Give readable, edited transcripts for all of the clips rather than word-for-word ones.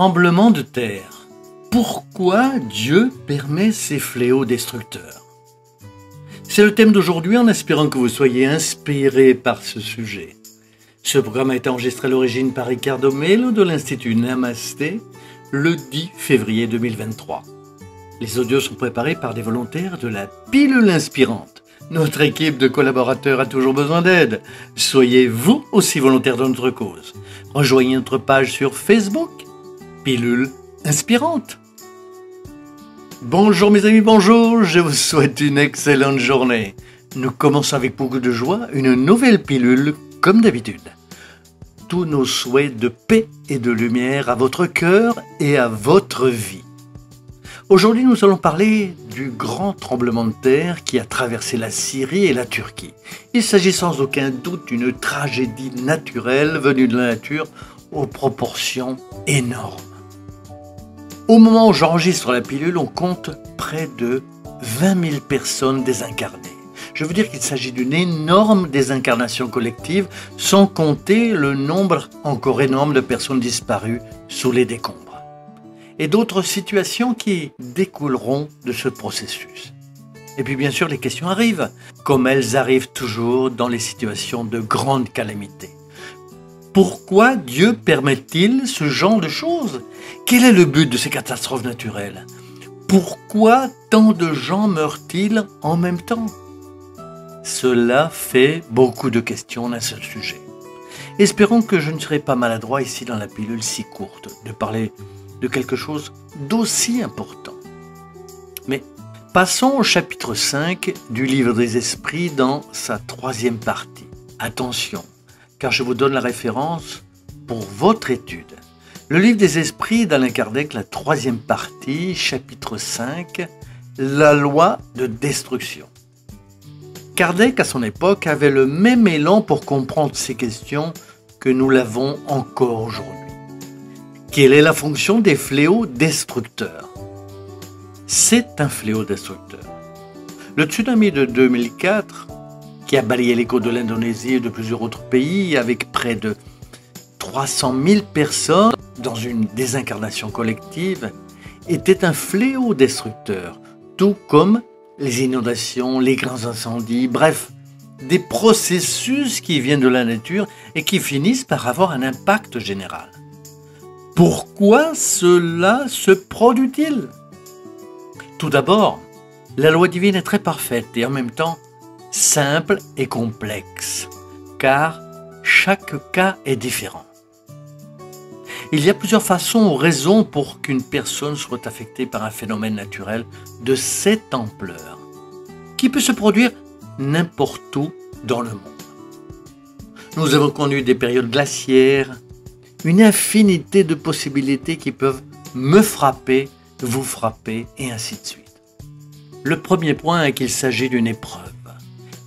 tremblement de terre. Pourquoi Dieu permet ces fléaux destructeurs? C'est le thème d'aujourd'hui en espérant que vous soyez inspirés par ce sujet. Ce programme a été enregistré à l'origine par Ricardo Melo de l'Institut Namasté le 10 février 2023. Les audios sont préparés par des volontaires de la Pilule Inspirante. Notre équipe de collaborateurs a toujours besoin d'aide. Soyez vous aussi volontaires de notre cause. Rejoignez notre page sur Facebook, Pilule Inspirante. Bonjour mes amis, bonjour, je vous souhaite une excellente journée. Nous commençons avec beaucoup de joie une nouvelle pilule comme d'habitude. Tous nos souhaits de paix et de lumière à votre cœur et à votre vie. Aujourd'hui, nous allons parler du grand tremblement de terre qui a traversé la Syrie et la Turquie. Il s'agit sans aucun doute d'une tragédie naturelle venue de la nature aux proportions énormes. Au moment où j'enregistre la pilule, on compte près de 20 000 personnes désincarnées. Je veux dire qu'il s'agit d'une énorme désincarnation collective, sans compter le nombre encore énorme de personnes disparues sous les décombres. Et d'autres situations qui découleront de ce processus. Et puis bien sûr, les questions arrivent, comme elles arrivent toujours dans les situations de grande calamité. Pourquoi Dieu permet-il ce genre de choses? Quel est le but de ces catastrophes naturelles? Pourquoi tant de gens meurent-ils en même temps? Cela fait beaucoup de questions à ce sujet. Espérons que je ne serai pas maladroit ici dans la pilule si courte de parler de quelque chose d'aussi important. Mais passons au chapitre 5 du livre des esprits dans sa 3e partie. Attention, car je vous donne la référence pour votre étude. Le livre des esprits d'Alain Kardec, la 3e partie, chapitre 5, la loi de destruction. Kardec, à son époque, avait le même élan pour comprendre ces questions que nous l'avons encore aujourd'hui. Quelle est la fonction des fléaux destructeurs? C'est un fléau destructeur. Le tsunami de 2004, qui a balayé les côtes de l'Indonésie et de plusieurs autres pays avec près de 300 000 personnes dans une désincarnation collective, était un fléau destructeur, tout comme les inondations, les grands incendies, bref, des processus qui viennent de la nature et qui finissent par avoir un impact général. Pourquoi cela se produit-il? Tout d'abord, la loi divine est très parfaite et en même temps simple et complexe, car chaque cas est différent. Il y a plusieurs façons ou raisons pour qu'une personne soit affectée par un phénomène naturel de cette ampleur, qui peut se produire n'importe où dans le monde. Nous avons connu des périodes glaciaires, une infinité de possibilités qui peuvent me frapper, vous frapper et ainsi de suite. Le premier point est qu'il s'agit d'une épreuve,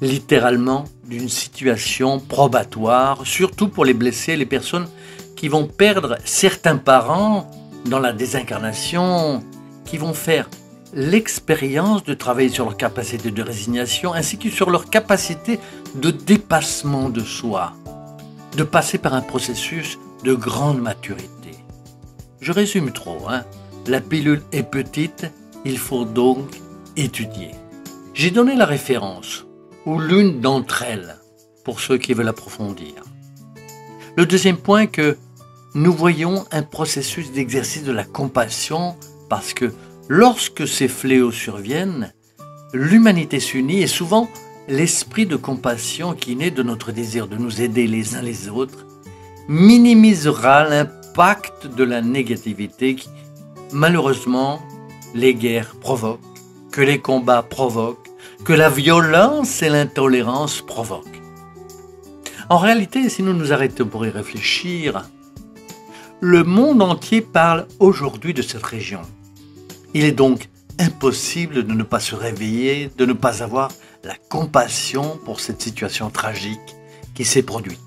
littéralement d'une situation probatoire, surtout pour les blessés et les personnes qui vont perdre certains parents dans la désincarnation, qui vont faire l'expérience de travailler sur leur capacité de résignation ainsi que sur leur capacité de dépassement de soi, de passer par un processus de grande maturité. Je résume trop, La pilule est petite, il faut donc étudier. J'ai donné la référence, ou l'une d'entre elles, pour ceux qui veulent approfondir. Le deuxième point est que nous voyons un processus d'exercice de la compassion parce que lorsque ces fléaux surviennent, l'humanité s'unit et souvent l'esprit de compassion qui naît de notre désir de nous aider les uns les autres minimisera l'impact de la négativité qui, malheureusement, les guerres provoquent, que les combats provoquent, que la violence et l'intolérance provoquent. En réalité, si nous nous arrêtons pour y réfléchir, le monde entier parle aujourd'hui de cette région. Il est donc impossible de ne pas se réveiller, de ne pas avoir la compassion pour cette situation tragique qui s'est produite.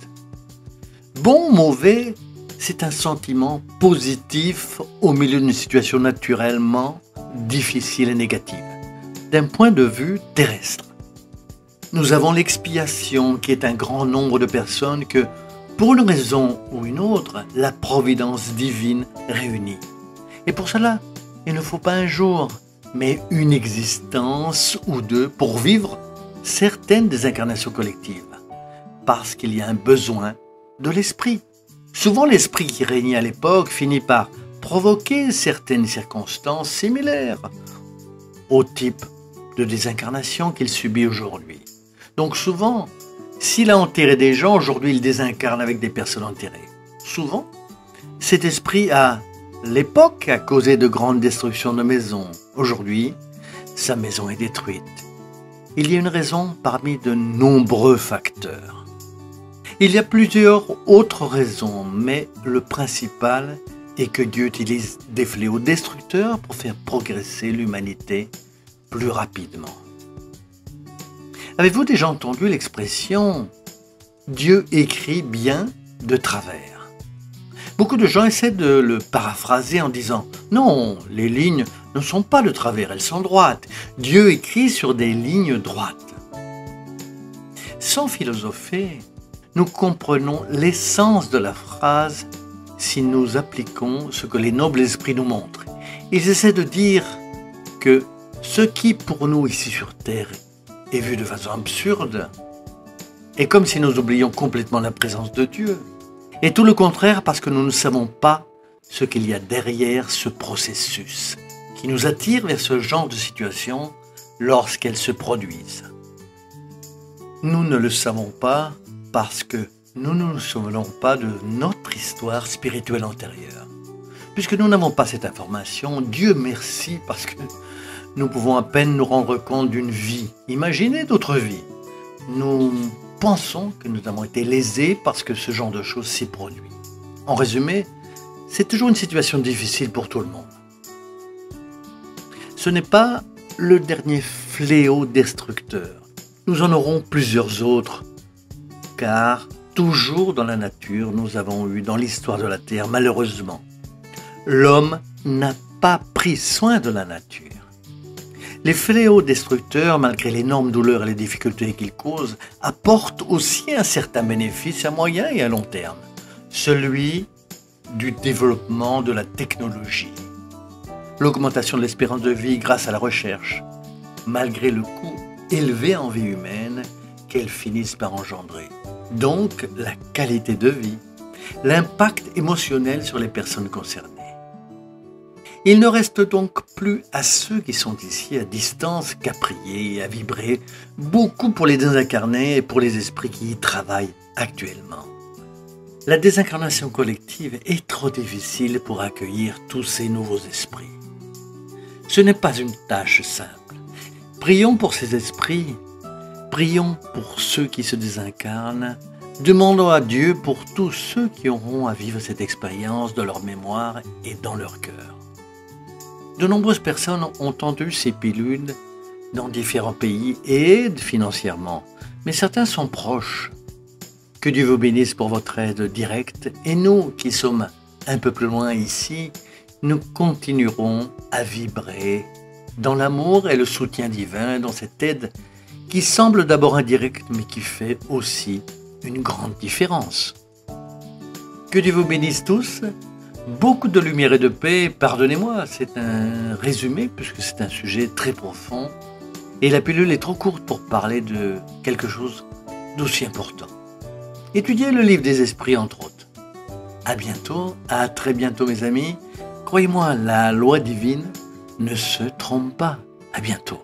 Bon ou mauvais, c'est un sentiment positif au milieu d'une situation naturellement difficile et négative, d'un point de vue terrestre. Nous avons l'expiation qui est un grand nombre de personnes que Pour une raison ou une autre, la providence divine réunit. Et pour cela, il ne faut pas un jour, mais une existence ou deux pour vivre certaines des incarnations collectives. Parce qu'il y a un besoin de l'esprit. Souvent, l'esprit qui régnait à l'époque finit par provoquer certaines circonstances similaires au type de désincarnation qu'il subit aujourd'hui. Donc souvent, s'il a enterré des gens, aujourd'hui il désincarne avec des personnes enterrées. Souvent, cet esprit à l'époque a causé de grandes destructions de maisons. Aujourd'hui, sa maison est détruite. Il y a une raison parmi de nombreux facteurs. Il y a plusieurs autres raisons, mais le principal est que Dieu utilise des fléaux destructeurs pour faire progresser l'humanité plus rapidement. Avez-vous déjà entendu l'expression « Dieu écrit bien de travers » ? Beaucoup de gens essaient de le paraphraser en disant « Non, les lignes ne sont pas de travers, elles sont droites. Dieu écrit sur des lignes droites. » Sans philosopher, nous comprenons l'essence de la phrase si nous appliquons ce que les nobles esprits nous montrent. Ils essaient de dire que ce qui pour nous ici sur Terre est vu de façon absurde est comme si nous oublions complètement la présence de Dieu. Et tout le contraire parce que nous ne savons pas ce qu'il y a derrière ce processus qui nous attire vers ce genre de situation lorsqu'elles se produisent. Nous ne le savons pas parce que nous ne nous souvenons pas de notre histoire spirituelle antérieure. Puisque nous n'avons pas cette information, Dieu merci parce que nous pouvons à peine nous rendre compte d'une vie. Imaginez d'autres vies. Nous pensons que nous avons été lésés parce que ce genre de choses s'est produit. En résumé, c'est toujours une situation difficile pour tout le monde. Ce n'est pas le dernier fléau destructeur. Nous en aurons plusieurs autres, car toujours dans la nature, nous avons eu dans l'histoire de la Terre, malheureusement, l'homme n'a pas pris soin de la nature. Les fléaux destructeurs, malgré l'énorme douleur et les difficultés qu'ils causent, apportent aussi un certain bénéfice à moyen et à long terme, celui du développement de la technologie, l'augmentation de l'espérance de vie grâce à la recherche, malgré le coût élevé en vie humaine qu'elles finissent par engendrer. Donc, la qualité de vie, l'impact émotionnel sur les personnes concernées. Il ne reste donc plus à ceux qui sont ici à distance qu'à prier et à vibrer beaucoup pour les désincarnés et pour les esprits qui y travaillent actuellement. La désincarnation collective est trop difficile pour accueillir tous ces nouveaux esprits. Ce n'est pas une tâche simple. Prions pour ces esprits, prions pour ceux qui se désincarnent, demandons à Dieu pour tous ceux qui auront à vivre cette expérience de leur mémoire et dans leur cœur. De nombreuses personnes ont entendu ces pilules dans différents pays et aident financièrement, mais certains sont proches. Que Dieu vous bénisse pour votre aide directe et nous qui sommes un peu plus loin ici, nous continuerons à vibrer dans l'amour et le soutien divin, dans cette aide qui semble d'abord indirecte mais qui fait aussi une grande différence. Que Dieu vous bénisse tous. Beaucoup de lumière et de paix, pardonnez-moi, c'est un résumé puisque c'est un sujet très profond et la pilule est trop courte pour parler de quelque chose d'aussi important. Étudiez le livre des esprits entre autres. À bientôt, à très bientôt mes amis. Croyez-moi, la loi divine ne se trompe pas. À bientôt.